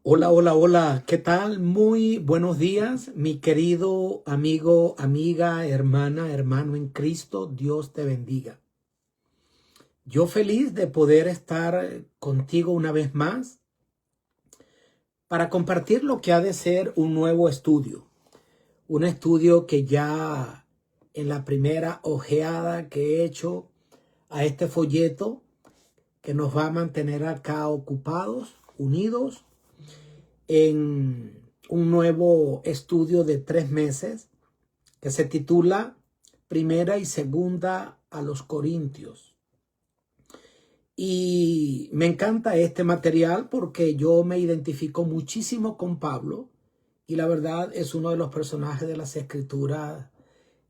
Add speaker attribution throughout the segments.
Speaker 1: Hola, hola, hola, ¿qué tal? Muy buenos días, mi querido amigo, amiga, hermana, hermano en Cristo, Dios te bendiga. Yo feliz de poder estar contigo una vez más para compartir lo que ha de ser un nuevo estudio. Un estudio que ya en la primera ojeada que he hecho a este folleto que nos va a mantener acá ocupados, unidos en un nuevo estudio de 3 meses que se titula Primera y Segunda a los Corintios. Y me encanta este material porque yo me identifico muchísimo con Pablo y la verdad es uno de los personajes de las Escrituras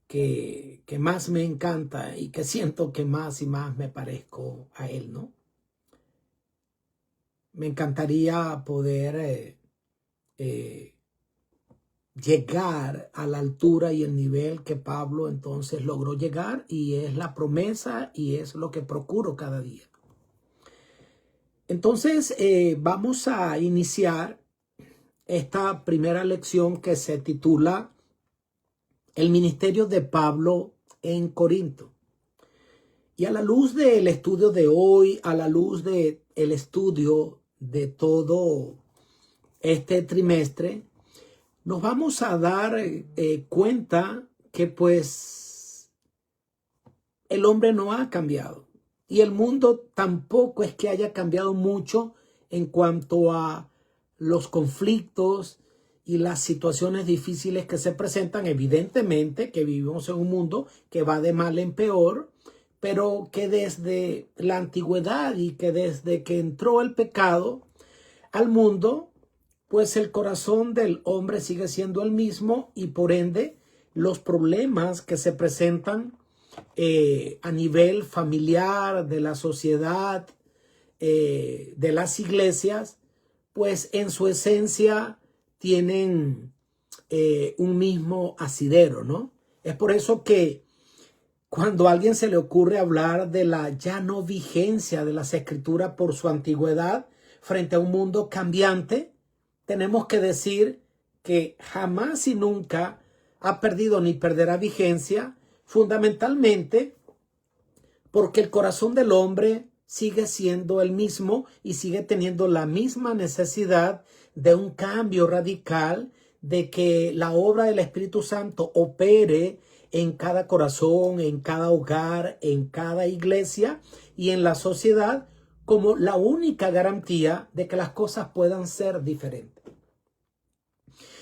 Speaker 1: que más me encanta y que siento que más y más me parezco a él, ¿no? Me encantaría poder llegar a la altura y el nivel que Pablo entonces logró llegar, y es la promesa y es lo que procuro cada día. Entonces vamos a iniciar esta primera lección que se titula El ministerio de Pablo en Corinto. Y a la luz del estudio de hoy, a la luz del estudio de todo este trimestre, nos vamos a dar cuenta que pues el hombre no ha cambiado y el mundo tampoco es que haya cambiado mucho en cuanto a los conflictos y las situaciones difíciles que se presentan. Evidentemente que vivimos en un mundo que va de mal en peor, pero que desde la antigüedad y que desde que entró el pecado al mundo, pues el corazón del hombre sigue siendo el mismo y por ende los problemas que se presentan a nivel familiar, de la sociedad, de las iglesias, pues en su esencia tienen un mismo asidero, ¿no? Es por eso que cuando a alguien se le ocurre hablar de la ya no vigencia de las escrituras por su antigüedad frente a un mundo cambiante, tenemos que decir que jamás y nunca ha perdido ni perderá vigencia, fundamentalmente porque el corazón del hombre sigue siendo el mismo y sigue teniendo la misma necesidad de un cambio radical, de que la obra del Espíritu Santo opere en cada corazón, en cada hogar, en cada iglesia y en la sociedad como la única garantía de que las cosas puedan ser diferentes.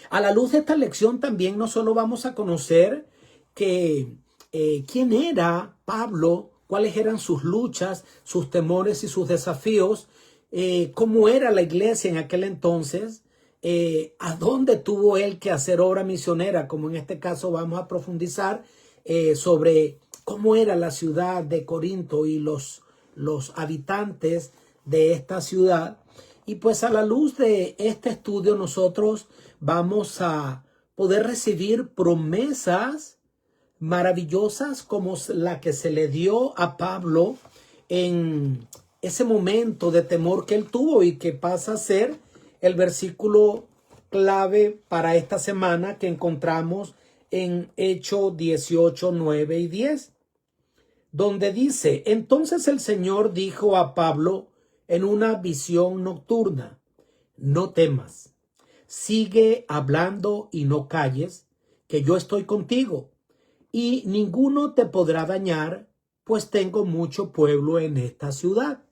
Speaker 1: A la luz de esta lección también no solo vamos a conocer que quién era Pablo, cuáles eran sus luchas, sus temores y sus desafíos, cómo era la iglesia en aquel entonces, a dónde tuvo él que hacer obra misionera, como en este caso vamos a profundizar sobre cómo era la ciudad de Corinto y los habitantes de esta ciudad. Y pues a la luz de este estudio nosotros vamos a poder recibir promesas maravillosas como la que se le dio a Pablo en ese momento de temor que él tuvo y que pasa a ser el versículo clave para esta semana que encontramos en Hechos 18, 9 y 10, donde dice: entonces el Señor dijo a Pablo en una visión nocturna: no temas, sigue hablando y no calles, que yo estoy contigo, y ninguno te podrá dañar, pues tengo mucho pueblo en esta ciudad.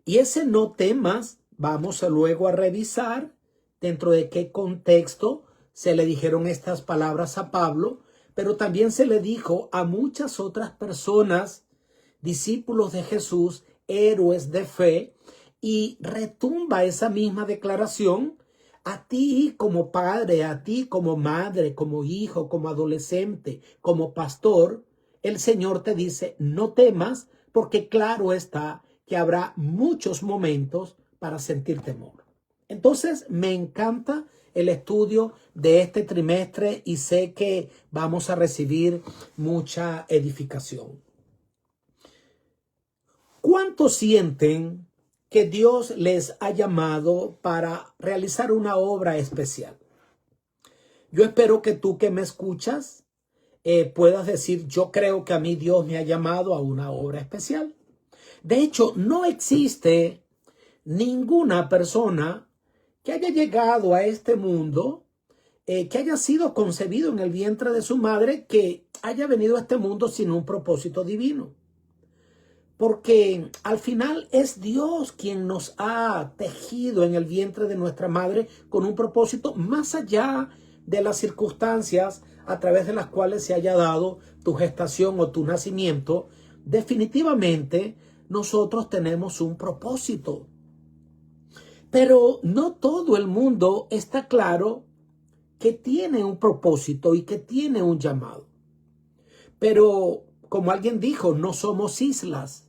Speaker 1: Y ese no temas, vamos luego a revisar dentro de qué contexto se le dijeron estas palabras a Pablo, pero también se le dijo a muchas otras personas, discípulos de Jesús, héroes de fe, y retumba esa misma declaración a ti como padre, a ti como madre, como hijo, como adolescente, como pastor. El Señor te dice: no temas, porque claro está que habrá muchos momentos para sentir temor. Entonces me encanta el estudio de este trimestre y sé que vamos a recibir mucha edificación. ¿Cuántos sienten que Dios les ha llamado para realizar una obra especial. Yo espero que tú que me escuchas puedas decir, yo creo que a mí Dios me ha llamado a una obra especial. De hecho, no existe ninguna persona que haya llegado a este mundo, que haya sido concebido en el vientre de su madre, que haya venido a este mundo sin un propósito divino. Porque al final es Dios quien nos ha tejido en el vientre de nuestra madre con un propósito más allá de las circunstancias a través de las cuales se haya dado tu gestación o tu nacimiento. Definitivamente nosotros tenemos un propósito. Pero no todo el mundo está claro que tiene un propósito y que tiene un llamado. Pero como alguien dijo, no somos islas.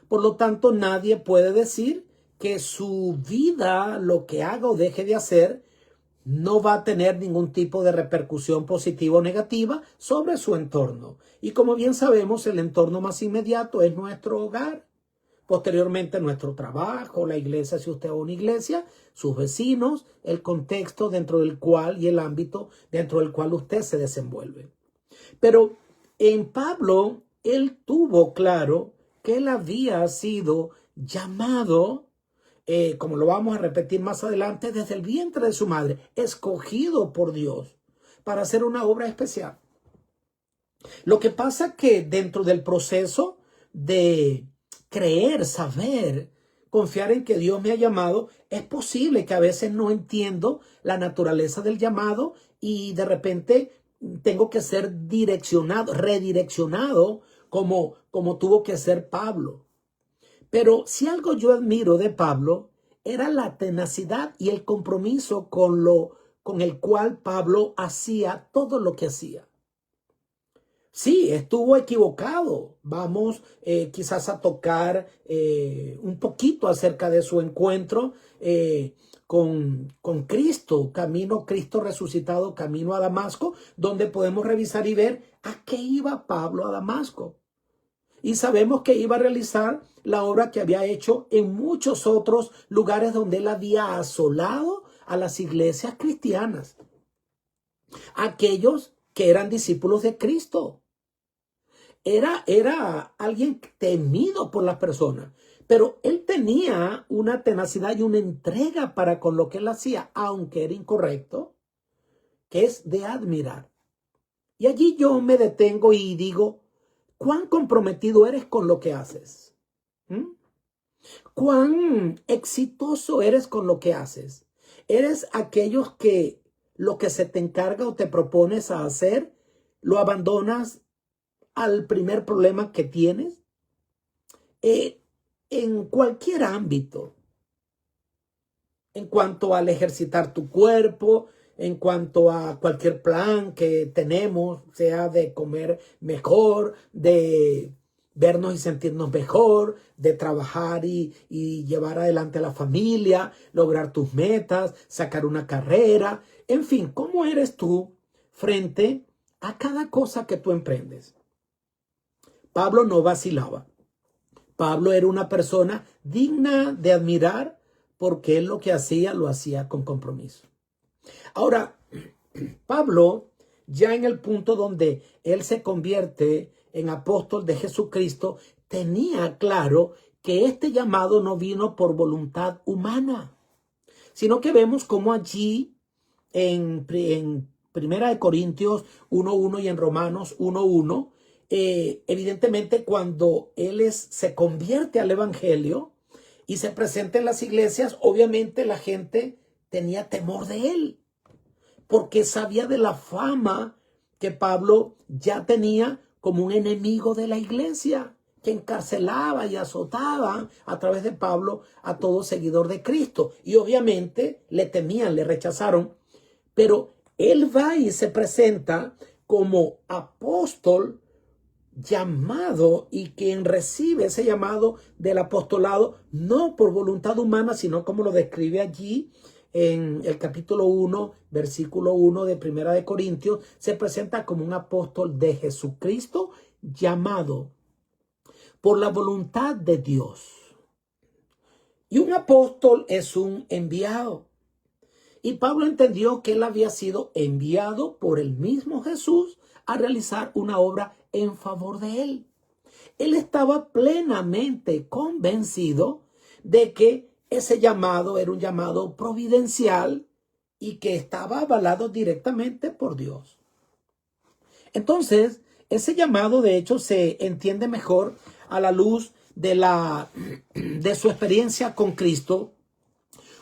Speaker 1: Por lo tanto, nadie puede decir que su vida, lo que haga o deje de hacer, no va a tener ningún tipo de repercusión positiva o negativa sobre su entorno. Y como bien sabemos, el entorno más inmediato es nuestro hogar. Posteriormente, nuestro trabajo, la iglesia, si usted va a una iglesia, sus vecinos, el contexto dentro del cual y el ámbito dentro del cual usted se desenvuelve. Pero en Pablo, él tuvo claro que él había sido llamado, como lo vamos a repetir más adelante, desde el vientre de su madre, escogido por Dios para hacer una obra especial. Lo que pasa que dentro del proceso de creer, saber, confiar en que Dios me ha llamado, es posible que a veces no entiendo la naturaleza del llamado y de repente tengo que ser direccionado, redireccionado como tuvo que ser Pablo. Pero si algo yo admiro de Pablo era la tenacidad y el compromiso con el cual Pablo hacía todo lo que hacía. Sí, estuvo equivocado. Vamos quizás a tocar un poquito acerca de su encuentro con Cristo, Cristo resucitado, camino a Damasco, donde podemos revisar y ver a qué iba Pablo a Damasco. Y sabemos que iba a realizar la obra que había hecho en muchos otros lugares donde él había asolado a las iglesias cristianas, aquellos que eran discípulos de Cristo. Era alguien temido por las personas, pero él tenía una tenacidad y una entrega para con lo que él hacía, aunque era incorrecto, que es de admirar. Y allí yo me detengo y digo, ¿cuán comprometido eres con lo que haces? ¿Cuán exitoso eres con lo que haces? ¿Eres aquellos que lo que se te encarga o te propones a hacer, lo abandonas al primer problema que tienes? En cualquier ámbito, en cuanto al ejercitar tu cuerpo, en cuanto a cualquier plan que tenemos, sea de comer mejor, de vernos y sentirnos mejor, de trabajar y llevar adelante a la familia, lograr tus metas, sacar una carrera, en fin, ¿cómo eres tú frente a cada cosa que tú emprendes? Pablo no vacilaba. Pablo era una persona digna de admirar porque él lo que hacía, lo hacía con compromiso. Ahora, Pablo, ya en el punto donde él se convierte en apóstol de Jesucristo, tenía claro que este llamado no vino por voluntad humana, sino que vemos como allí en Primera de Corintios 1:1 y en Romanos 1:1, evidentemente cuando él se convierte al evangelio y se presenta en las iglesias, obviamente la gente tenía temor de él, porque sabía de la fama que Pablo ya tenía como un enemigo de la iglesia, que encarcelaba y azotaba a través de Pablo a todo seguidor de Cristo. Y obviamente le temían, le rechazaron, pero él va y se presenta como apóstol llamado, y quien recibe ese llamado del apostolado no por voluntad humana, sino como lo describe allí en el capítulo 1, versículo 1 de Primera de Corintios, se presenta como un apóstol de Jesucristo llamado por la voluntad de Dios. Y un apóstol es un enviado. Y Pablo entendió que él había sido enviado por el mismo Jesús a realizar una obra en favor de él. Él estaba plenamente convencido de que ese llamado era un llamado providencial y que estaba avalado directamente por Dios. Entonces, ese llamado de hecho se entiende mejor a la luz de su experiencia con Cristo,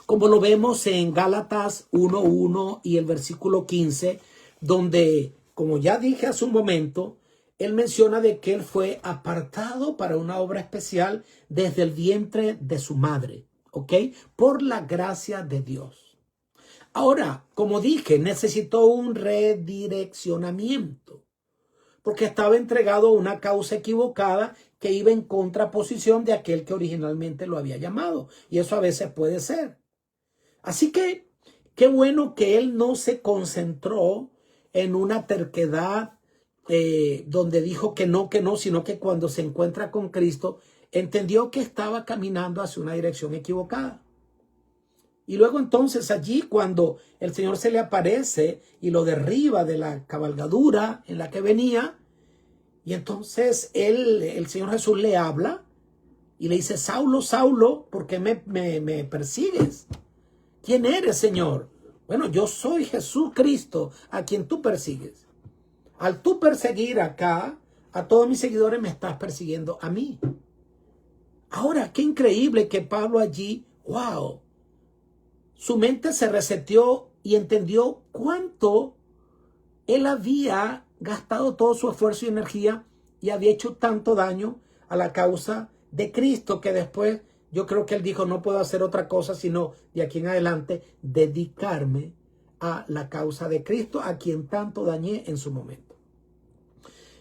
Speaker 1: como lo vemos en Gálatas 1:1 y el versículo 15, donde, como ya dije hace un momento, él menciona de que él fue apartado para una obra especial desde el vientre de su madre, ¿ok? Por la gracia de Dios. Ahora, como dije, necesitó un redireccionamiento, porque estaba entregado a una causa equivocada que iba en contraposición de aquel que originalmente lo había llamado. Y eso a veces puede ser. Así que qué bueno que él no se concentró en una terquedad donde dijo que no, sino que cuando se encuentra con Cristo, entendió que estaba caminando hacia una dirección equivocada. Y luego entonces allí cuando el Señor se le aparece y lo derriba de la cabalgadura en la que venía, y entonces el Señor Jesús le habla y le dice: Saulo, Saulo, ¿por qué me persigues? ¿Quién eres, Señor? Bueno, yo soy Jesús Cristo, a quien tú persigues. Al tú perseguir acá a todos mis seguidores, me estás persiguiendo a mí. Ahora, qué increíble que Pablo allí, wow, su mente se reseteó y entendió cuánto él había gastado todo su esfuerzo y energía y había hecho tanto daño a la causa de Cristo, que después yo creo que él dijo: no puedo hacer otra cosa sino de aquí en adelante dedicarme a la causa de Cristo, a quien tanto dañé en su momento.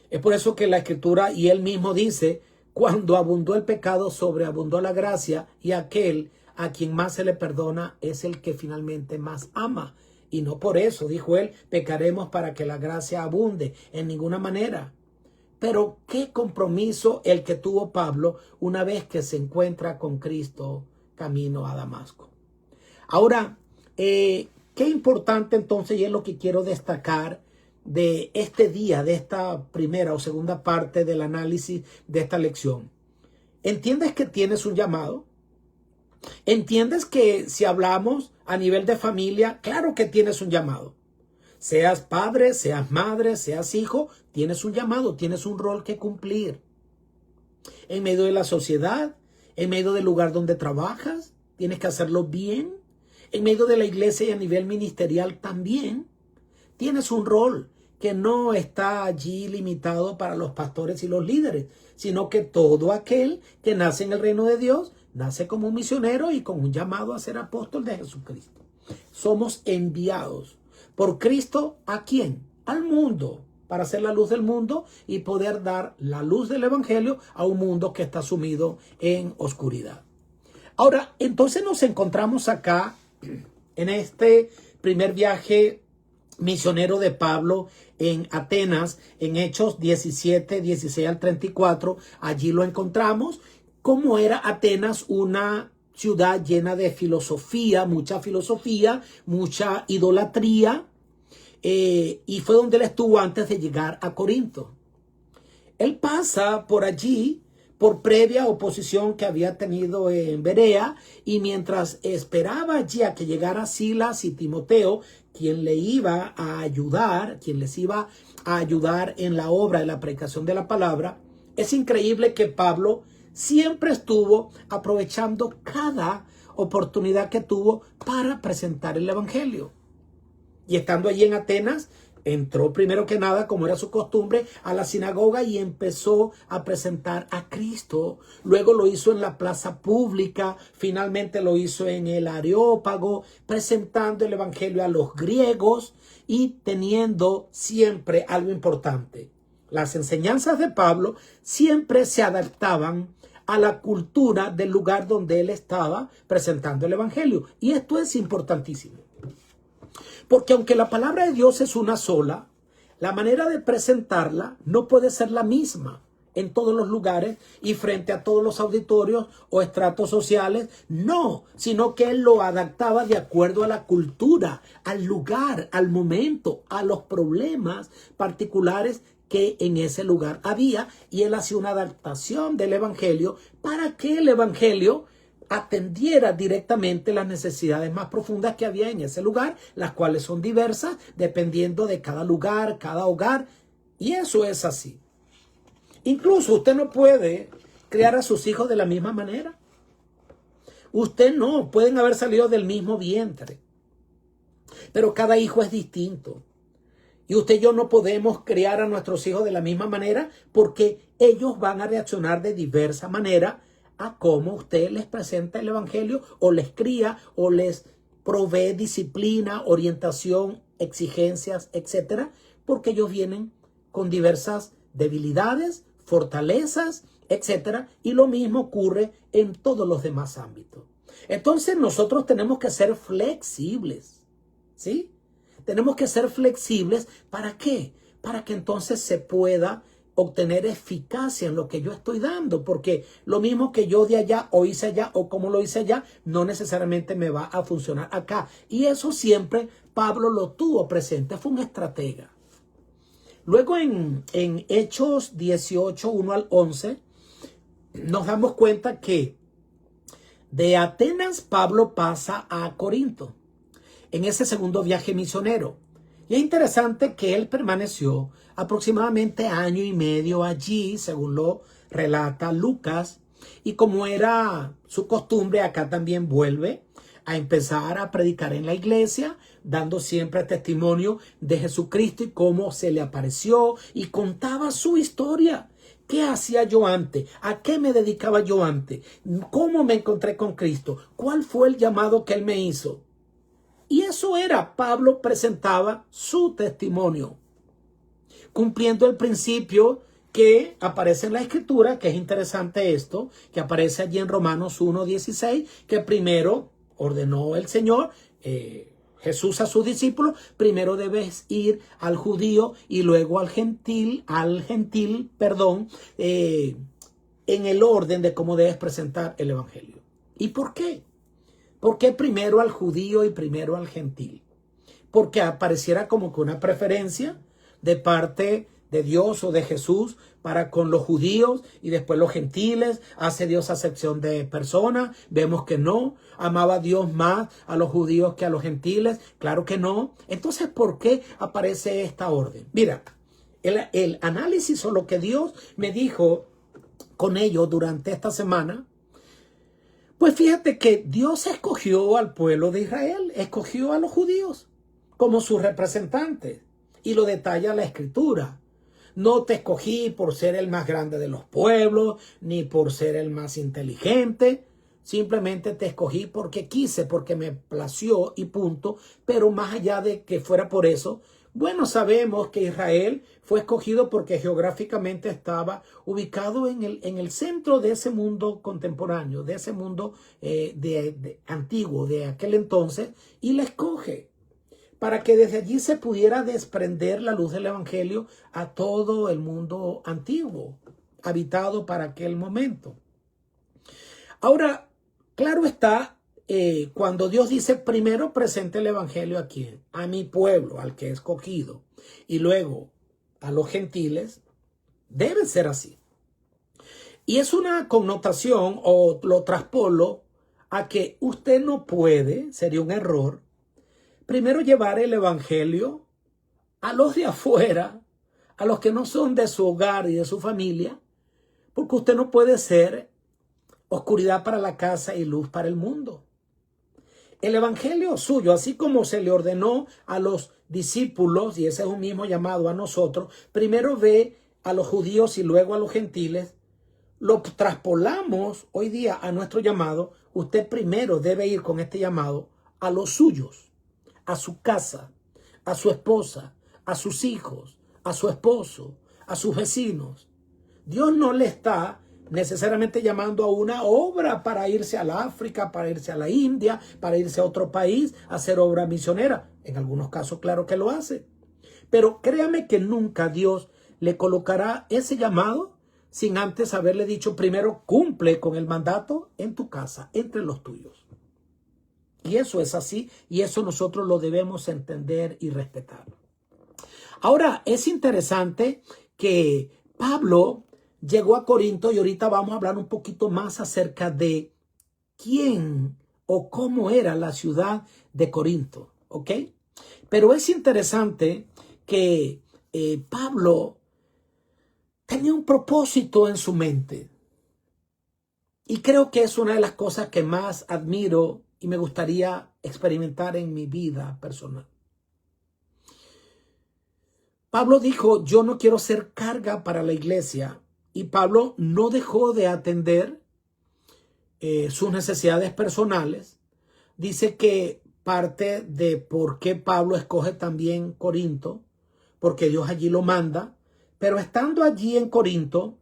Speaker 1: Es por eso que la Escritura y él mismo dice: cuando abundó el pecado, sobreabundó la gracia, y aquel a quien más se le perdona es el que finalmente más ama. Y no por eso, dijo él, pecaremos para que la gracia abunde, en ninguna manera. Pero qué compromiso el que tuvo Pablo una vez que se encuentra con Cristo camino a Damasco. Ahora, qué importante entonces, y es lo que quiero destacar de este día, de esta primera o segunda parte del análisis de esta lección. ¿Entiendes que tienes un llamado? ¿Entiendes que si hablamos a nivel de familia, claro que tienes un llamado? Seas padre, seas madre, seas hijo, tienes un llamado, tienes un rol que cumplir. En medio de la sociedad, en medio del lugar donde trabajas, tienes que hacerlo bien. En medio de la iglesia y a nivel ministerial también tienes un rol que no está allí limitado para los pastores y los líderes, sino que todo aquel que nace en el reino de Dios nace como un misionero y con un llamado a ser apóstol de Jesucristo. Somos enviados por Cristo, ¿a quién? Al mundo, para ser la luz del mundo y poder dar la luz del evangelio a un mundo que está sumido en oscuridad. Ahora, entonces nos encontramos acá en este primer viaje misionero de Pablo en Atenas, en Hechos 17, 16 al 34. Allí lo encontramos. Cómo era Atenas una ciudad llena de filosofía, mucha idolatría, y fue donde él estuvo antes de llegar a Corinto. Él pasa por allí por previa oposición que había tenido en Berea, y mientras esperaba allí a que llegara Silas y Timoteo, quien le iba a ayudar, quien les iba a ayudar en la obra de la predicación de la palabra, es increíble que Pablo siempre estuvo aprovechando cada oportunidad que tuvo para presentar el evangelio. Y estando allí en Atenas, entró primero que nada, como era su costumbre, a la sinagoga y empezó a presentar a Cristo. Luego lo hizo en la plaza pública, finalmente lo hizo en el Areópago, presentando el evangelio a los griegos y teniendo siempre algo importante. Las enseñanzas de Pablo siempre se adaptaban a la cultura del lugar donde él estaba presentando el evangelio. Y esto es importantísimo. Porque aunque la palabra de Dios es una sola, la manera de presentarla no puede ser la misma en todos los lugares y frente a todos los auditorios o estratos sociales. No, sino que él lo adaptaba de acuerdo a la cultura, al lugar, al momento, a los problemas particulares que en ese lugar había, y él hacía una adaptación del evangelio para que el evangelio atendiera directamente las necesidades más profundas que había en ese lugar, las cuales son diversas dependiendo de cada lugar, cada hogar, y eso es así. Incluso usted no puede criar a sus hijos de la misma manera. Usted no, pueden haber salido del mismo vientre, pero cada hijo es distinto. Y usted y yo no podemos criar a nuestros hijos de la misma manera porque ellos van a reaccionar de diversa manera a cómo usted les presenta el evangelio o les cría o les provee disciplina, orientación, exigencias, etcétera, porque ellos vienen con diversas debilidades, fortalezas, etcétera, y lo mismo ocurre en todos los demás ámbitos. Entonces nosotros tenemos que ser flexibles, ¿sí? Tenemos que ser flexibles. ¿Para qué? Para que entonces se pueda obtener eficacia en lo que yo estoy dando, porque lo mismo que yo de allá o hice allá o como lo hice allá, no necesariamente me va a funcionar acá. Y eso siempre Pablo lo tuvo presente, fue un estratega. Luego en Hechos 18, 1 al 11, nos damos cuenta que de Atenas Pablo pasa a Corinto en ese segundo viaje misionero. Y es interesante que él permaneció aproximadamente año y medio allí, según lo relata Lucas. Y como era su costumbre, acá también vuelve a empezar a predicar en la iglesia, dando siempre testimonio de Jesucristo y cómo se le apareció, y contaba su historia. ¿Qué hacía yo antes? ¿A qué me dedicaba yo antes? ¿Cómo me encontré con Cristo? ¿Cuál fue el llamado que él me hizo? Y eso era, Pablo presentaba su testimonio, cumpliendo el principio que aparece en la Escritura, que es interesante esto, que aparece allí en Romanos 1:16, que primero ordenó el Señor, Jesús a sus discípulos, primero debes ir al judío y luego al gentil, en el orden de cómo debes presentar el evangelio. ¿Y por qué? ¿Por qué primero al judío y primero al gentil? Porque apareciera como que una preferencia de parte de Dios o de Jesús para con los judíos y después los gentiles. ¿Hace Dios acepción de personas? Vemos que no. ¿Amaba Dios más a los judíos que a los gentiles? Claro que no. Entonces, ¿por qué aparece esta orden? Mira, el análisis o lo que Dios me dijo con ellos durante esta semana, pues fíjate que Dios escogió al pueblo de Israel, escogió a los judíos como sus representantes, y lo detalla la Escritura. No te escogí por ser el más grande de los pueblos, ni por ser el más inteligente, simplemente te escogí porque quise, porque me plació y punto. Pero más allá de que fuera por eso, bueno, sabemos que Israel fue escogido porque geográficamente estaba ubicado en el centro de ese mundo contemporáneo, de ese mundo antiguo, de aquel entonces, y la escoge para que desde allí se pudiera desprender la luz del evangelio a todo el mundo antiguo, habitado para aquel momento. Ahora, claro está, cuando Dios dice primero presente el evangelio a quién, a mi pueblo, al que he escogido, y luego a los gentiles, debe ser así. Y es una connotación, o lo traspolo a que usted no puede, sería un error, primero llevar el evangelio a los de afuera, a los que no son de su hogar y de su familia, porque usted no puede ser oscuridad para la casa y luz para el mundo. El evangelio suyo, así como se le ordenó a los discípulos, y ese es un mismo llamado a nosotros, primero ve a los judíos y luego a los gentiles, lo traspolamos hoy día a nuestro llamado. Usted primero debe ir con este llamado a los suyos, a su casa, a su esposa, a sus hijos, a su esposo, a sus vecinos. Dios no le está necesariamente llamando a una obra para irse al África, para irse a la India, para irse a otro país, a hacer obra misionera. En algunos casos, claro que lo hace. Pero créame que nunca Dios le colocará ese llamado sin antes haberle dicho primero, cumple con el mandato en tu casa, entre los tuyos. Y eso es así, y eso nosotros lo debemos entender y respetar. Ahora, es interesante que Pablo llegó a Corinto y ahorita vamos a hablar un poquito más acerca de quién o cómo era la ciudad de Corinto, ¿ok? Pero es interesante que Pablo tenía un propósito en su mente. Y creo que es una de las cosas que más admiro y me gustaría experimentar en mi vida personal. Pablo dijo, yo no quiero ser carga para la iglesia. Y Pablo no dejó de atender sus necesidades personales. Dice que parte de por qué Pablo escoge también Corinto, porque Dios allí lo manda. Pero estando allí en Corinto,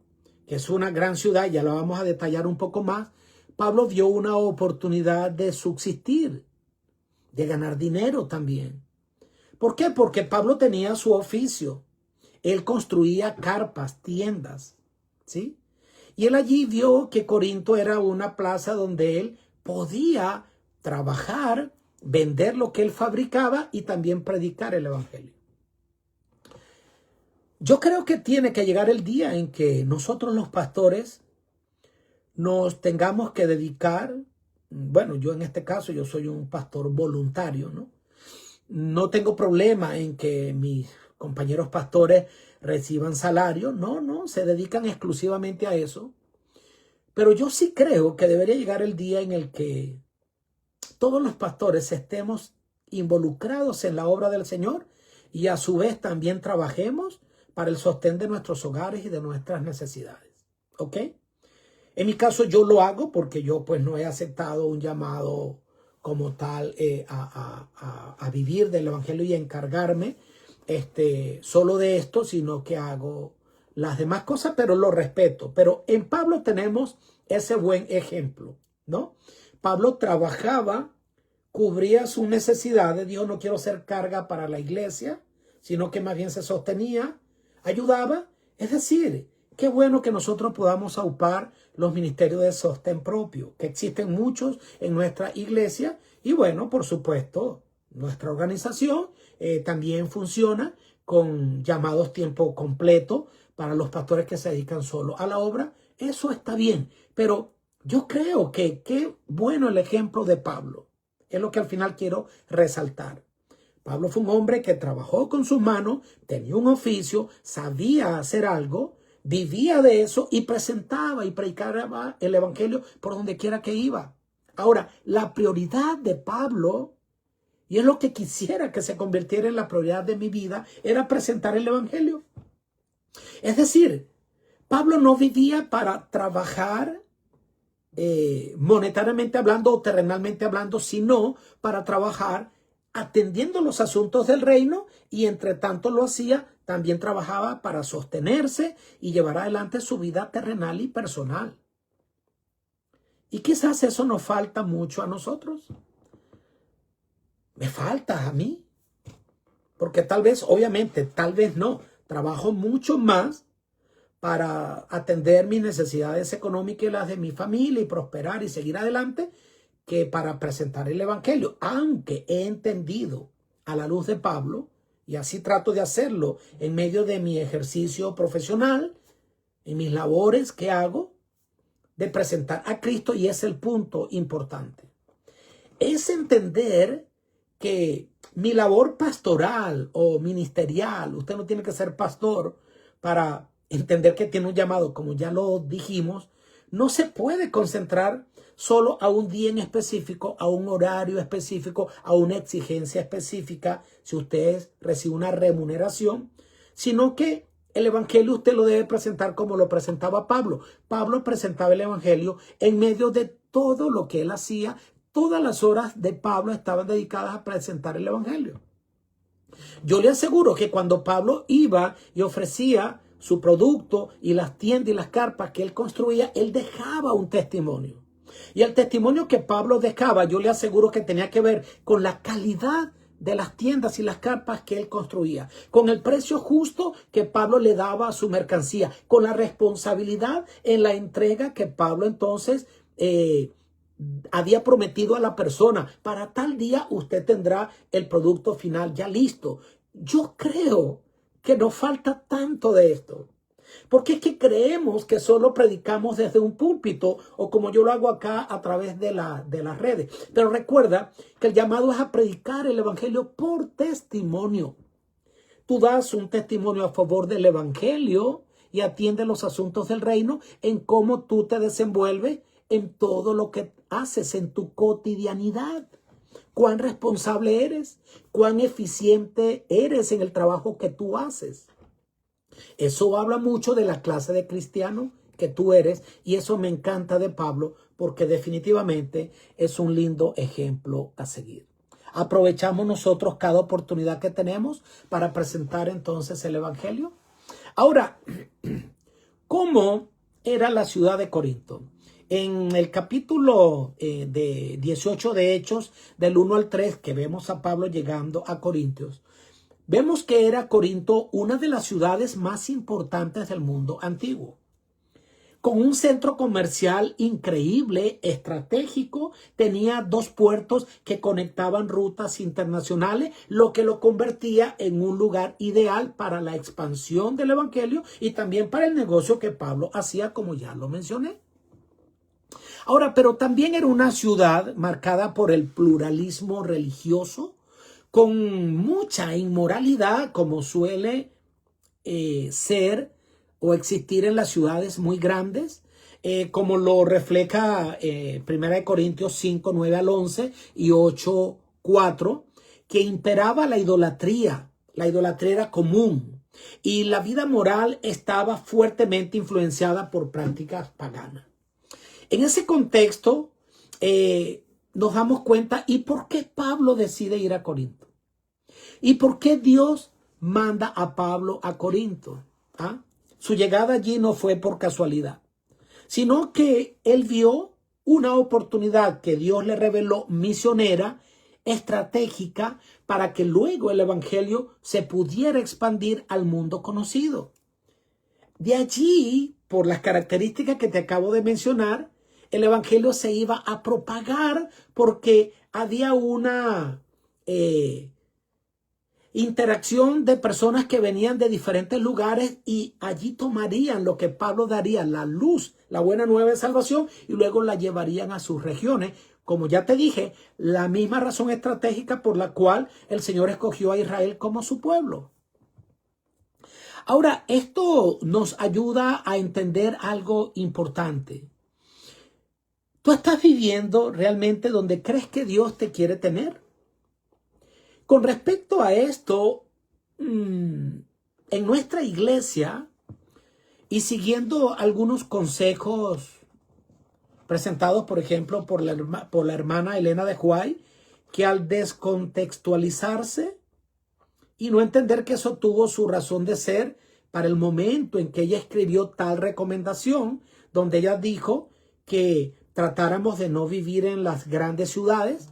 Speaker 1: que es una gran ciudad, ya lo vamos a detallar un poco más, Pablo vio una oportunidad de subsistir, de ganar dinero también. ¿Por qué? Porque Pablo tenía su oficio. Él construía carpas, tiendas, ¿sí? Y él allí vio que Corinto era una plaza donde él podía trabajar, vender lo que él fabricaba y también predicar el evangelio. Yo creo que tiene que llegar el día en que nosotros los pastores nos tengamos que dedicar, bueno, yo en este caso yo soy un pastor voluntario, ¿no? No tengo problema en que mis compañeros pastores reciban salario, no, se dedican exclusivamente a eso. Pero yo sí creo que debería llegar el día en el que todos los pastores estemos involucrados en la obra del Señor y a su vez también trabajemos para el sostén de nuestros hogares y de nuestras necesidades. ¿Ok? En mi caso yo lo hago porque yo pues no he aceptado un llamado como tal a vivir del evangelio y a encargarme solo de esto, sino que hago las demás cosas, pero lo respeto. Pero en Pablo tenemos ese buen ejemplo, ¿no? Pablo trabajaba, cubría sus necesidades, dijo no quiero ser carga para la iglesia, sino que más bien se sostenía, ayudaba. Es decir, qué bueno que nosotros podamos aupar los ministerios de sostén propio, que existen muchos en nuestra iglesia y bueno, por supuesto, nuestra organización también funciona con llamados tiempo completo para los pastores que se dedican solo a la obra. Eso está bien, pero yo creo que qué bueno el ejemplo de Pablo. Es lo que al final quiero resaltar. Pablo fue un hombre que trabajó con sus manos, tenía un oficio, sabía hacer algo, vivía de eso y presentaba y predicaba el evangelio por donde quiera que iba. Ahora, la prioridad de Pablo, y es lo que quisiera que se convirtiera en la prioridad de mi vida, era presentar el evangelio. Es decir, Pablo no vivía para trabajar monetariamente hablando o terrenalmente hablando, sino para trabajar atendiendo los asuntos del reino y entre tanto lo hacía, también trabajaba para sostenerse y llevar adelante su vida terrenal y personal. Y quizás eso nos falta mucho a nosotros. Me falta a mí. Porque tal vez, obviamente, tal vez no. Trabajo mucho más para atender mis necesidades económicas y las de mi familia y prosperar y seguir adelante que para presentar el evangelio. Aunque he entendido a la luz de Pablo, y así trato de hacerlo en medio de mi ejercicio profesional, en mis labores que hago, de presentar a Cristo, y es el punto importante. Es entender que mi labor pastoral o ministerial, usted no tiene que ser pastor para entender que tiene un llamado, como ya lo dijimos, no se puede concentrar solo a un día en específico, a un horario específico, a una exigencia específica, si usted recibe una remuneración, sino que el evangelio usted lo debe presentar como lo presentaba Pablo. Pablo presentaba el evangelio en medio de todo lo que él hacía. Todas las horas de Pablo estaban dedicadas a presentar el evangelio. Yo le aseguro que cuando Pablo iba y ofrecía su producto y las tiendas y las carpas que él construía, él dejaba un testimonio. Y el testimonio que Pablo dejaba, yo le aseguro que tenía que ver con la calidad de las tiendas y las carpas que él construía, con el precio justo que Pablo le daba a su mercancía, con la responsabilidad en la entrega que Pablo entonces había prometido a la persona. Para tal día usted tendrá el producto final ya listo. Yo creo que nos falta tanto de esto. Porque es que creemos que solo predicamos desde un púlpito o como yo lo hago acá a través de las redes. Pero recuerda que el llamado es a predicar el evangelio por testimonio. Tú das un testimonio a favor del evangelio y atiendes los asuntos del reino en cómo tú te desenvuelves en todo lo que haces en tu cotidianidad. Cuán responsable eres, cuán eficiente eres en el trabajo que tú haces. Eso habla mucho de la clase de cristiano que tú eres y eso me encanta de Pablo porque definitivamente es un lindo ejemplo a seguir. Aprovechamos nosotros cada oportunidad que tenemos para presentar entonces el evangelio. Ahora, ¿cómo era la ciudad de Corinto? En el capítulo de 18 de Hechos, del 1 al 3, que vemos a Pablo llegando a Corintios, vemos que era Corinto una de las ciudades más importantes del mundo antiguo, con un centro comercial increíble, estratégico. Tenía 2 puertos que conectaban rutas internacionales, lo que lo convertía en un lugar ideal para la expansión del evangelio y también para el negocio que Pablo hacía, como ya lo mencioné. Ahora, pero también era una ciudad marcada por el pluralismo religioso, con mucha inmoralidad, como suele ser o existir en las ciudades muy grandes, como lo refleja 1 Corintios 5, 9 al 11 y 8, 4, que imperaba la idolatría. La idolatría era común y la vida moral estaba fuertemente influenciada por prácticas paganas. En ese contexto nos damos cuenta y por qué Pablo decide ir a Corinto. ¿Y por qué Dios manda a Pablo a Corinto? ¿Ah? Su llegada allí no fue por casualidad, sino que él vio una oportunidad que Dios le reveló misionera, estratégica, para que luego el evangelio se pudiera expandir al mundo conocido. De allí, por las características que te acabo de mencionar, el evangelio se iba a propagar porque había una interacción de personas que venían de diferentes lugares y allí tomarían lo que Pablo daría, la luz, la buena nueva de salvación, y luego la llevarían a sus regiones. Como ya te dije, la misma razón estratégica por la cual el Señor escogió a Israel como su pueblo. Ahora, esto nos ayuda a entender algo importante. ¿Tú estás viviendo realmente donde crees que Dios te quiere tener? Con respecto a esto, en nuestra iglesia y siguiendo algunos consejos presentados, por ejemplo, por la hermana Elena de White, que al descontextualizarse y no entender que eso tuvo su razón de ser para el momento en que ella escribió tal recomendación, donde ella dijo que tratáramos de no vivir en las grandes ciudades.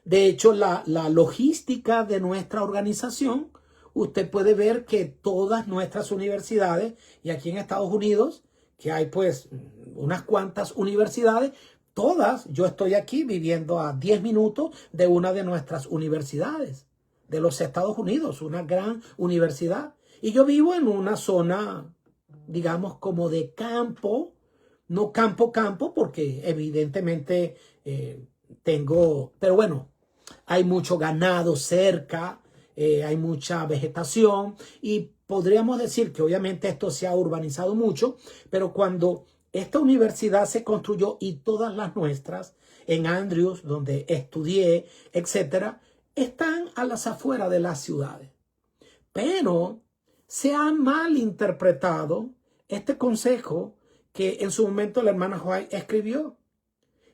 Speaker 1: De hecho, la logística de nuestra organización, usted puede ver que todas nuestras universidades, y aquí en Estados Unidos, que hay pues unas cuantas universidades, todas, yo estoy aquí viviendo a 10 minutos de una de nuestras universidades de los Estados Unidos, una gran universidad. Y yo vivo en una zona, digamos, como de campo, no campo, porque evidentemente pero bueno, hay mucho ganado cerca, hay mucha vegetación y podríamos decir que obviamente esto se ha urbanizado mucho, pero cuando esta universidad se construyó y todas las nuestras, en Andrews, donde estudié, etcétera, están a las afueras de las ciudades. Pero se ha malinterpretado este consejo que en su momento la hermana White escribió.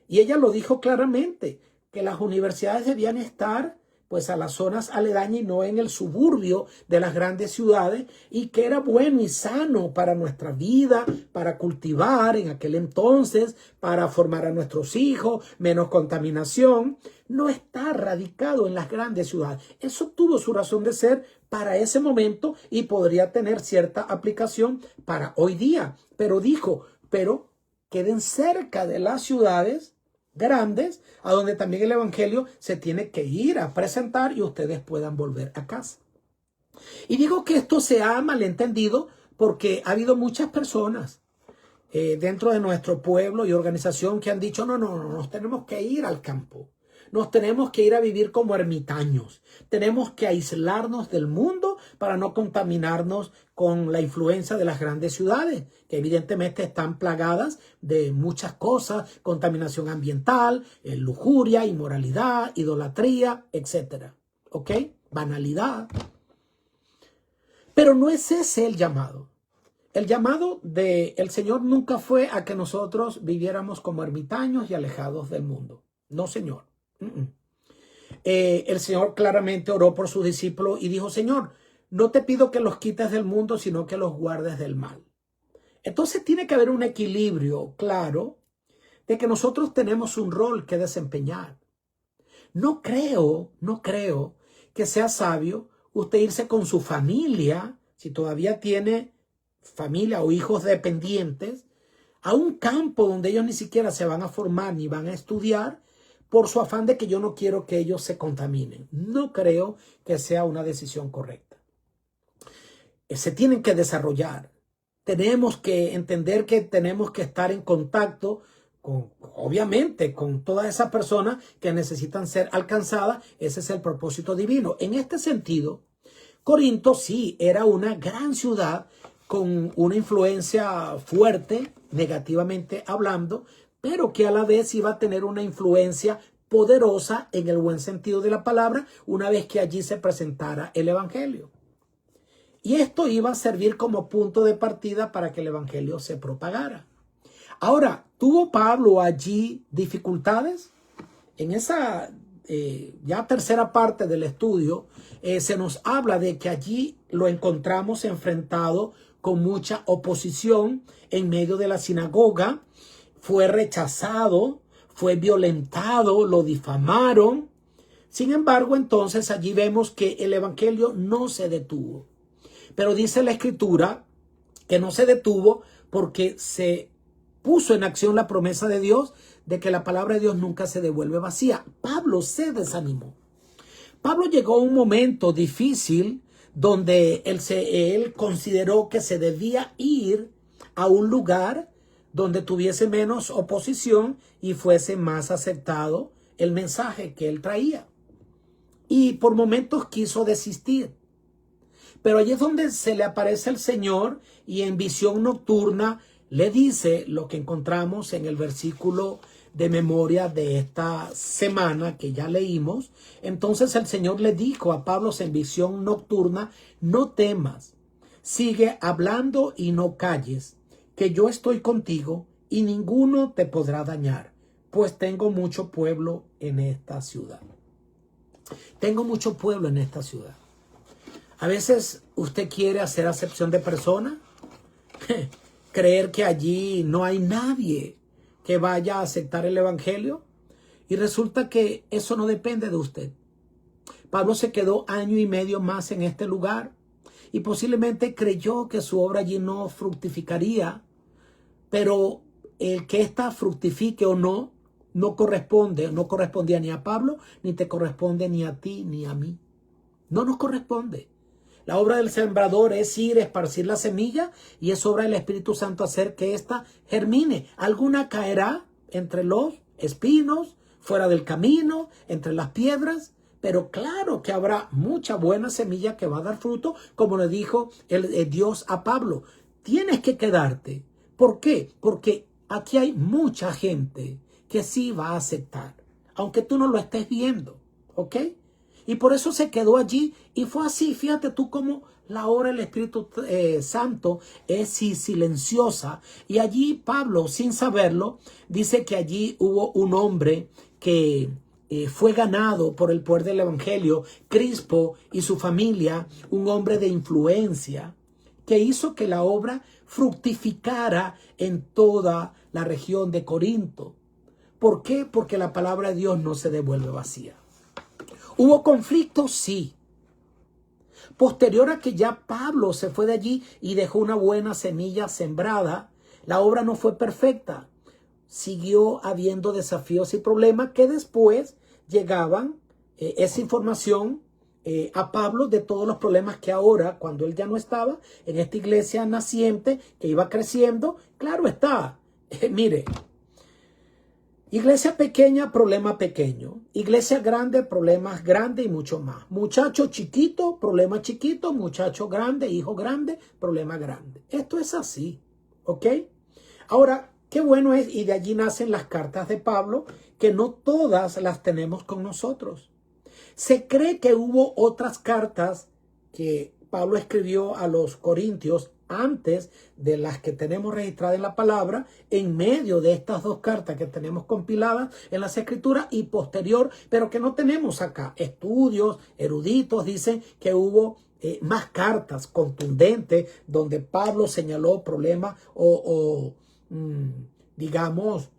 Speaker 1: Y ella lo dijo claramente, que las universidades debían estar pues a las zonas aledañas y no en el suburbio de las grandes ciudades, y que era bueno y sano para nuestra vida, para cultivar en aquel entonces, para formar a nuestros hijos, menos contaminación, no está radicado en las grandes ciudades. Eso tuvo su razón de ser para ese momento y podría tener cierta aplicación para hoy día. Pero dijo, pero queden cerca de las ciudades grandes, a donde también el evangelio se tiene que ir a presentar y ustedes puedan volver a casa. Y digo que esto se ha malentendido porque ha habido muchas personas dentro de nuestro pueblo y organización que han dicho, no, nos tenemos que ir al campo. Nos tenemos que ir a vivir como ermitaños. Tenemos que aislarnos del mundo para no contaminarnos con la influencia de las grandes ciudades, que evidentemente están plagadas de muchas cosas: contaminación ambiental, lujuria, inmoralidad, idolatría, etcétera. ¿Ok? Banalidad. Pero no es ese el llamado. El llamado del Señor nunca fue a que nosotros viviéramos como ermitaños y alejados del mundo. No, Señor. El Señor claramente oró por sus discípulos y dijo, Señor, no te pido que los quites del mundo, sino que los guardes del mal. Entonces tiene que haber un equilibrio claro de que nosotros tenemos un rol que desempeñar. No creo que sea sabio usted irse con su familia, si todavía tiene familia o hijos dependientes, a un campo donde ellos ni siquiera se van a formar ni van a estudiar, por su afán de que yo no quiero que ellos se contaminen. No creo que sea una decisión correcta. Se tienen que desarrollar. Tenemos que entender que tenemos que estar en contacto con, obviamente, con todas esas personas que necesitan ser alcanzadas. Ese es el propósito divino. En este sentido, Corinto sí era una gran ciudad con una influencia fuerte, negativamente hablando, pero que a la vez iba a tener una influencia poderosa en el buen sentido de la palabra una vez que allí se presentara el evangelio. Y esto iba a servir como punto de partida para que el evangelio se propagara. Ahora, ¿tuvo Pablo allí dificultades? En esa ya tercera parte del estudio se nos habla de que allí lo encontramos enfrentado con mucha oposición en medio de la sinagoga. Fue rechazado, fue violentado, lo difamaron. Sin embargo, entonces allí vemos que el evangelio no se detuvo. Pero dice la escritura que no se detuvo porque se puso en acción la promesa de Dios de que la palabra de Dios nunca se devuelve vacía. Pablo se desanimó. Pablo llegó a un momento difícil donde él consideró que se debía ir a un lugar donde tuviese menos oposición y fuese más aceptado el mensaje que él traía. Y por momentos quiso desistir. Pero allí es donde se le aparece el Señor y en visión nocturna le dice lo que encontramos en el versículo de memoria de esta semana que ya leímos. Entonces el Señor le dijo a Pablo en visión nocturna, no temas, sigue hablando y no calles, que yo estoy contigo y ninguno te podrá dañar, pues tengo mucho pueblo en esta ciudad. Tengo mucho pueblo en esta ciudad. A veces usted quiere hacer acepción de persona, creer que allí no hay nadie que vaya a aceptar el evangelio, y resulta que eso no depende de usted. Pablo se quedó 1 año y medio más en este lugar y posiblemente creyó que su obra allí no fructificaría, pero el que ésta fructifique o no, no correspondía ni a Pablo, ni te corresponde ni a ti, ni a mí. No nos corresponde. La obra del sembrador es ir a esparcir la semilla y es obra del Espíritu Santo hacer que ésta germine. Alguna caerá entre los espinos, fuera del camino, entre las piedras, pero claro que habrá mucha buena semilla que va a dar fruto, como le dijo el Dios a Pablo. Tienes que quedarte. ¿Por qué? Porque aquí hay mucha gente que sí va a aceptar, aunque tú no lo estés viendo, ¿ok? Y por eso se quedó allí y fue así. Fíjate tú cómo la obra del Espíritu Santo es silenciosa. Y allí Pablo, sin saberlo, dice que allí hubo un hombre que fue ganado por el poder del evangelio. Crispo y su familia, un hombre de influencia que hizo que la obra fructificara en toda la región de Corinto. ¿Por qué? Porque la palabra de Dios no se devuelve vacía. ¿Hubo conflictos? Sí. Posterior a que ya Pablo se fue de allí y dejó una buena semilla sembrada, la obra no fue perfecta. Siguió habiendo desafíos y problemas que después llegaban esa información a Pablo de todos los problemas que ahora, cuando él ya no estaba en esta iglesia naciente que iba creciendo, claro está, mire, iglesia pequeña, problema pequeño. Iglesia grande, problemas grandes y mucho más. Muchacho chiquito, problema chiquito. Muchacho grande, hijo grande, problema grande. Esto es así, ¿ok? Ahora, qué bueno es, y de allí nacen las cartas de Pablo, que no todas las tenemos con nosotros. Se cree que hubo otras cartas que Pablo escribió a los corintios antes de las que tenemos registradas en la palabra, en medio de estas dos cartas que tenemos compiladas en las escrituras y posterior, pero que no tenemos acá. Estudios eruditos dicen que hubo más cartas contundentes donde Pablo señaló problemas digamos,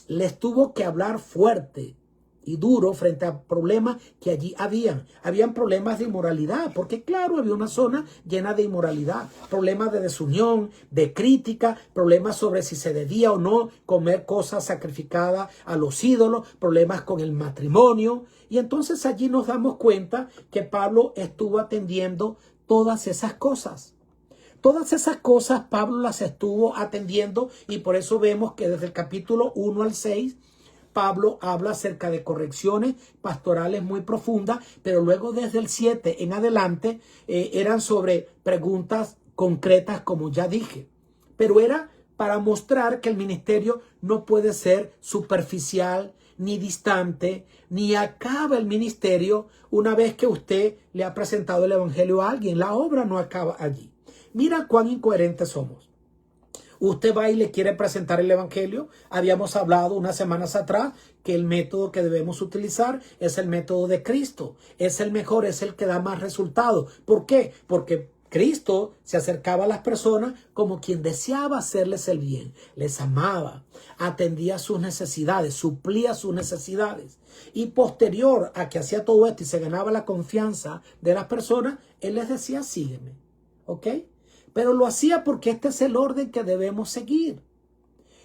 Speaker 1: les tuvo que hablar fuerte y duro frente a problemas que allí habían problemas de inmoralidad, porque claro, había una zona llena de inmoralidad, problemas de desunión, de crítica, problemas sobre si se debía o no comer cosas sacrificadas a los ídolos, problemas con el matrimonio, y entonces allí nos damos cuenta que Pablo estuvo atendiendo todas esas cosas. Todas esas cosas Pablo las estuvo atendiendo y por eso vemos que desde el capítulo 1 al 6 Pablo habla acerca de correcciones pastorales muy profundas, pero luego desde el 7 en adelante eran sobre preguntas concretas, como ya dije. Pero era para mostrar que el ministerio no puede ser superficial, ni distante, ni acaba el ministerio una vez que usted le ha presentado el evangelio a alguien. La obra no acaba allí. Mira cuán incoherentes somos. Usted va y le quiere presentar el evangelio. Habíamos hablado unas semanas atrás que el método que debemos utilizar es el método de Cristo. Es el mejor, es el que da más resultados. ¿Por qué? Porque Cristo se acercaba a las personas como quien deseaba hacerles el bien. Les amaba, atendía sus necesidades, suplía sus necesidades. Y posterior a que hacía todo esto y se ganaba la confianza de las personas, Él les decía, sígueme. ¿Ok? Pero lo hacía porque este es el orden que debemos seguir.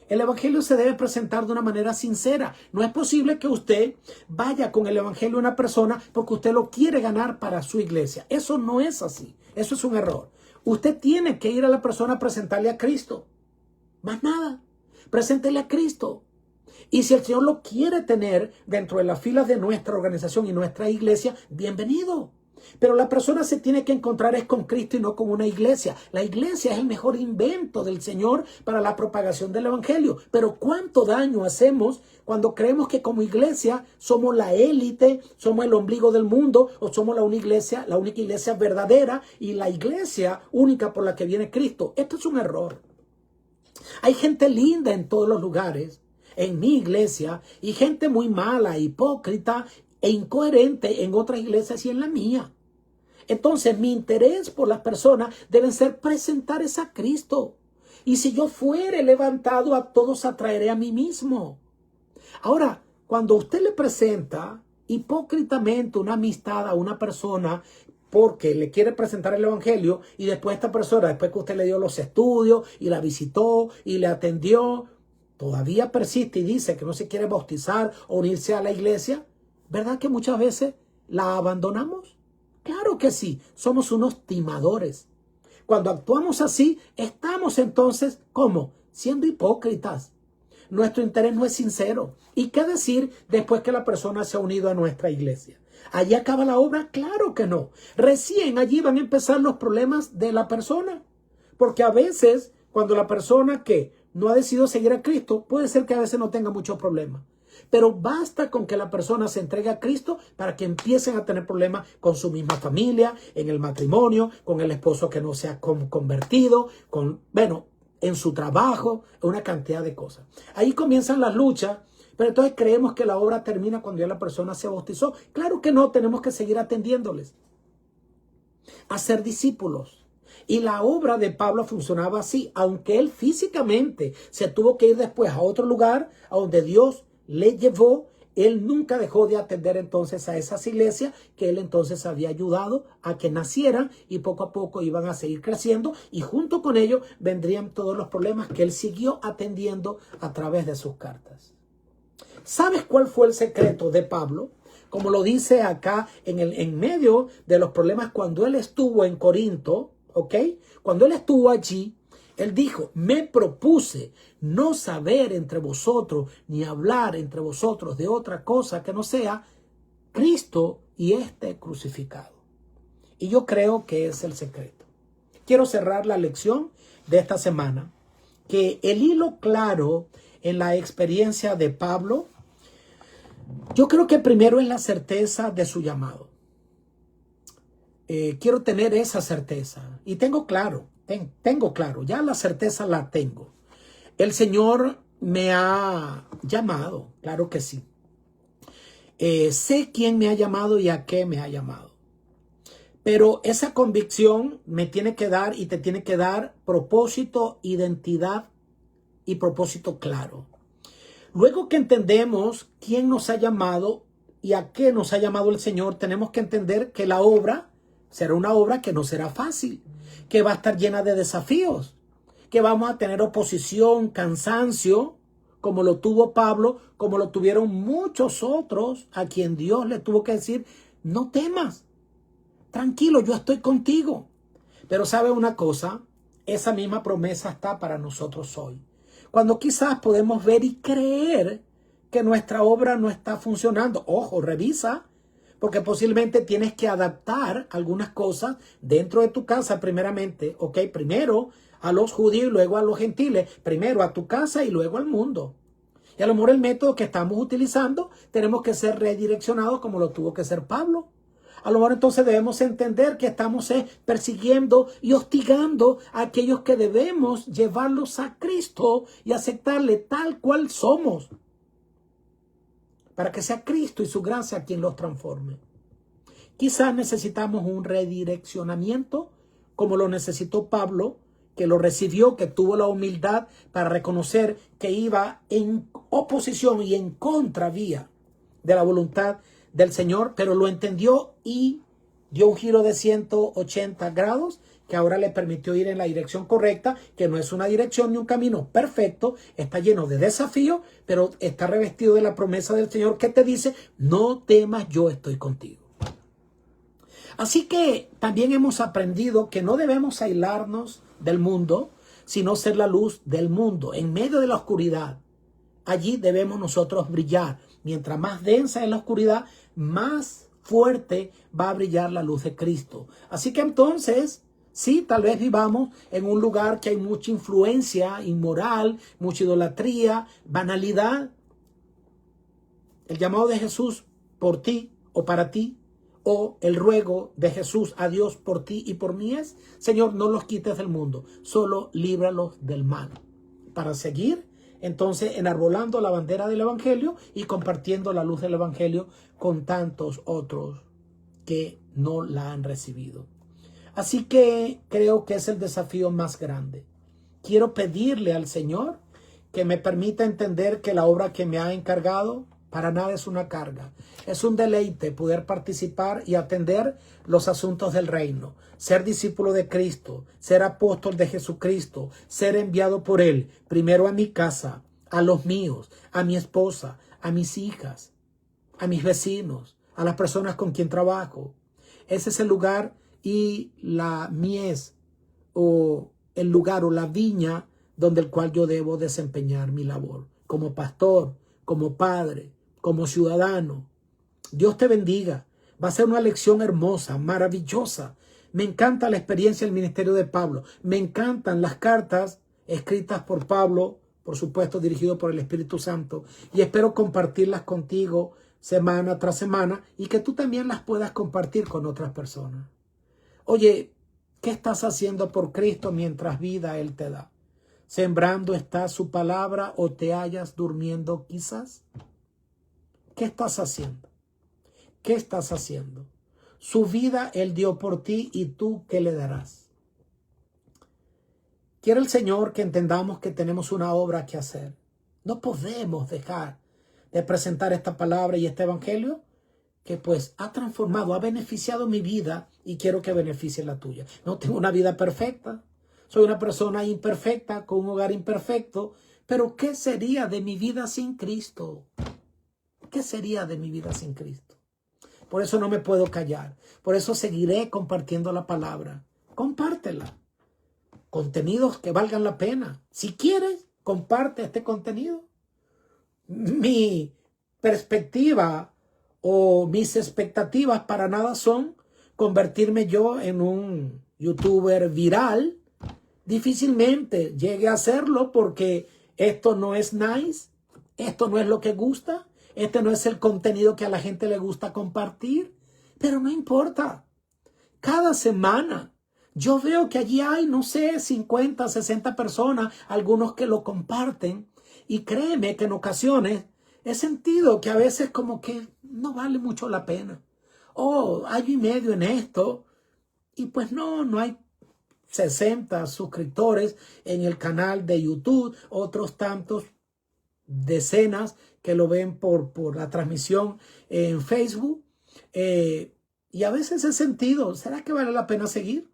Speaker 1: El evangelio se debe presentar de una manera sincera. No es posible que usted vaya con el evangelio a una persona porque usted lo quiere ganar para su iglesia. Eso no es así. Eso es un error. Usted tiene que ir a la persona a presentarle a Cristo. Más nada. Preséntele a Cristo. Y si el Señor lo quiere tener dentro de las filas de nuestra organización y nuestra iglesia, bienvenido. Pero la persona se tiene que encontrar es con Cristo y no con una iglesia. La iglesia es el mejor invento del Señor para la propagación del evangelio. Pero ¿cuánto daño hacemos cuando creemos que como iglesia somos la élite, somos el ombligo del mundo o somos la única iglesia verdadera y la iglesia única por la que viene Cristo? Esto es un error. Hay gente linda en todos los lugares, en mi iglesia, y gente muy mala, hipócrita e incoherente en otras iglesias y en la mía. Entonces mi interés por las personas debe ser presentarles a Cristo. Y si yo fuere levantado, a todos atraeré a mí mismo. Ahora, cuando usted le presenta hipócritamente una amistad a una persona porque le quiere presentar el evangelio y después esta persona, después que usted le dio los estudios y la visitó y le atendió, todavía persiste y dice que no se quiere bautizar o unirse a la iglesia, ¿verdad que muchas veces la abandonamos? Claro que sí, somos unos timadores. Cuando actuamos así, estamos entonces, ¿cómo? Siendo hipócritas. Nuestro interés no es sincero. ¿Y qué decir después que la persona se ha unido a nuestra iglesia? ¿Allí acaba la obra? Claro que no. Recién allí van a empezar los problemas de la persona. Porque a veces, cuando la persona que no ha decidido seguir a Cristo, puede ser que a veces no tenga muchos problemas. Pero basta con que la persona se entregue a Cristo para que empiecen a tener problemas con su misma familia, en el matrimonio, con el esposo que no se ha convertido, en su trabajo, una cantidad de cosas. Ahí comienzan las luchas Pero entonces creemos que la obra termina cuando ya la persona se bautizó. Claro que no, tenemos que seguir atendiéndoles, a ser discípulos. Y la obra de Pablo funcionaba así, aunque él físicamente se tuvo que ir después a otro lugar, a donde Dios le llevó. Él nunca dejó de atender entonces a esas iglesias que él entonces había ayudado a que nacieran, y poco a poco iban a seguir creciendo, y junto con ello vendrían todos los problemas que él siguió atendiendo a través de sus cartas. ¿Sabes cuál fue el secreto de Pablo? Como lo dice acá en medio de los problemas cuando él estuvo en Corinto, ¿ok? Cuando él estuvo allí, él dijo, me propuse no saber entre vosotros ni hablar entre vosotros de otra cosa que no sea Cristo y este crucificado. Y yo creo que es el secreto. Quiero cerrar la lección de esta semana, que el hilo claro en la experiencia de Pablo, yo creo que primero es la certeza de su llamado. Quiero tener esa certeza y tengo claro, ya la certeza la tengo. El Señor me ha llamado, claro que sí. Sé quién me ha llamado y a qué me ha llamado. Pero esa convicción me tiene que dar y te tiene que dar propósito, identidad y propósito claro. Luego que entendemos quién nos ha llamado y a qué nos ha llamado el Señor, tenemos que entender que la obra será una obra que no será fácil, que va a estar llena de desafíos, que vamos a tener oposición, cansancio, como lo tuvo Pablo, como lo tuvieron muchos otros a quien Dios le tuvo que decir, no temas, tranquilo, yo estoy contigo. Pero ¿sabe una cosa? Esa misma promesa está para nosotros hoy. Cuando quizás podemos ver y creer que nuestra obra no está funcionando. Ojo, revisa, porque posiblemente tienes que adaptar algunas cosas dentro de tu casa primeramente. Ok, primero a los judíos y luego a los gentiles. Primero a tu casa y luego al mundo. Y a lo mejor el método que estamos utilizando tenemos que ser redireccionados como lo tuvo que ser Pablo. A lo mejor entonces debemos entender que estamos persiguiendo y hostigando a aquellos que debemos llevarlos a Cristo y aceptarle tal cual somos, para que sea Cristo y su gracia quien los transforme. Quizás necesitamos un redireccionamiento como lo necesitó Pablo, que lo recibió, que tuvo la humildad para reconocer que iba en oposición y en contravía de la voluntad del Señor, pero lo entendió y dio un giro de 180 grados que ahora le permitió ir en la dirección correcta, que no es una dirección ni un camino perfecto, está lleno de desafíos, pero está revestido de la promesa del Señor que te dice, no temas, yo estoy contigo. Así que también hemos aprendido que no debemos aislarnos del mundo, sino ser la luz del mundo, en medio de la oscuridad. Allí debemos nosotros brillar. Mientras más densa es la oscuridad, más fuerte va a brillar la luz de Cristo. Así que entonces, sí, tal vez vivamos en un lugar que hay mucha influencia inmoral, mucha idolatría, banalidad. El llamado de Jesús por ti o para ti, o el ruego de Jesús a Dios por ti y por mí es, Señor, no los quites del mundo, solo líbralos del mal. Para seguir entonces enarbolando la bandera del Evangelio y compartiendo la luz del Evangelio con tantos otros que no la han recibido. Así que creo que es el desafío más grande. Quiero pedirle al Señor que me permita entender que la obra que me ha encargado para nada es una carga. Es un deleite poder participar y atender los asuntos del reino. Ser discípulo de Cristo, ser apóstol de Jesucristo, ser enviado por Él, primero a mi casa, a los míos, a mi esposa, a mis hijas, a mis vecinos, a las personas con quien trabajo. Ese es el lugar y la mies o el lugar o la viña donde el cual yo debo desempeñar mi labor como pastor, como padre, como ciudadano. Dios te bendiga. Va a ser una lección hermosa, maravillosa. Me encanta la experiencia del ministerio de Pablo. Me encantan las cartas escritas por Pablo, por supuesto dirigido por el Espíritu Santo. Y espero compartirlas contigo semana tras semana y que tú también las puedas compartir con otras personas. Oye, ¿qué estás haciendo por Cristo mientras vida Él te da? sembrando está su palabra o te hallas durmiendo quizás? ¿Qué estás haciendo? ¿Qué estás haciendo? Su vida Él dio por ti y tú, ¿qué le darás? Quiere el Señor que entendamos que tenemos una obra que hacer. No podemos dejar de presentar esta palabra y este evangelio que pues ha transformado, ha beneficiado mi vida y quiero que beneficie la tuya. No tengo una vida perfecta. Soy una persona imperfecta con un hogar imperfecto. Pero ¿qué sería de mi vida sin Cristo? ¿Qué sería de mi vida sin Cristo? Por eso no me puedo callar. Por eso seguiré compartiendo la palabra. Compártela. Contenidos que valgan la pena. Si quieres, comparte este contenido. Mi perspectiva o mis expectativas para nada son convertirme yo en un youtuber viral. Difícilmente llegue a hacerlo porque esto no es nice. Esto no es lo que gusta. Este no es el contenido que a la gente le gusta compartir. Pero no importa. Cada semana yo veo que allí hay, no sé, 50, 60 personas, algunos que lo comparten. Y créeme que en ocasiones he sentido que a veces como que no vale mucho la pena. Oh, año y medio en esto. Y pues no hay 60 suscriptores en el canal de YouTube. Otros tantos, decenas que lo ven por la transmisión en Facebook. Y a veces he sentido, ¿será que vale la pena seguir?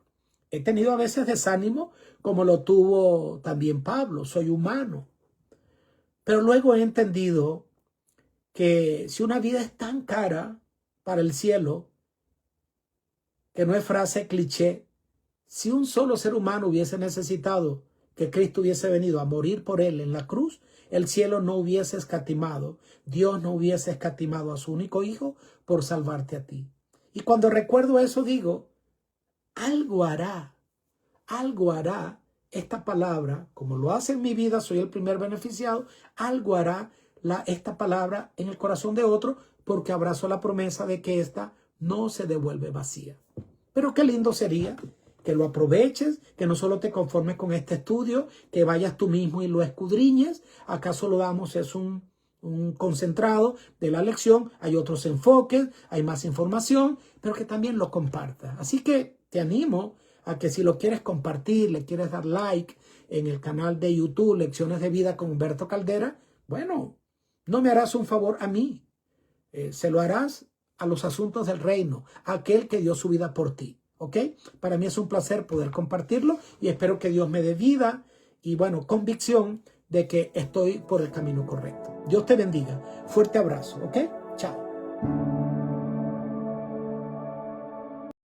Speaker 1: He tenido a veces desánimo, como lo tuvo también Pablo. Soy humano. Pero luego he entendido que si una vida es tan cara para el cielo, que no es frase cliché, si un solo ser humano hubiese necesitado que Cristo hubiese venido a morir por él en la cruz, el cielo no hubiese escatimado, Dios no hubiese escatimado a su único hijo por salvarte a ti. Y cuando recuerdo eso digo, algo hará esta palabra, como lo hace en mi vida, soy el primer beneficiado, algo hará esta palabra en el corazón de otro, porque abrazo la promesa de que esta no se devuelve vacía. Pero qué lindo sería que lo aproveches, que no solo te conformes con este estudio, que vayas tú mismo y lo escudriñes. Acá solo damos es un concentrado de la lección, hay otros enfoques, hay más información, pero que también lo compartas. Así que te animo a que si lo quieres compartir, le quieres dar like en el canal de YouTube Lecciones de Vida con Humberto Caldera, bueno, no me harás un favor a mí, se lo harás a los asuntos del reino, a aquel que dio su vida por ti, ¿ok? Para mí es un placer poder compartirlo y espero que Dios me dé vida y, bueno, convicción de que estoy por el camino correcto. Dios te bendiga. Fuerte abrazo, ¿ok? Chao.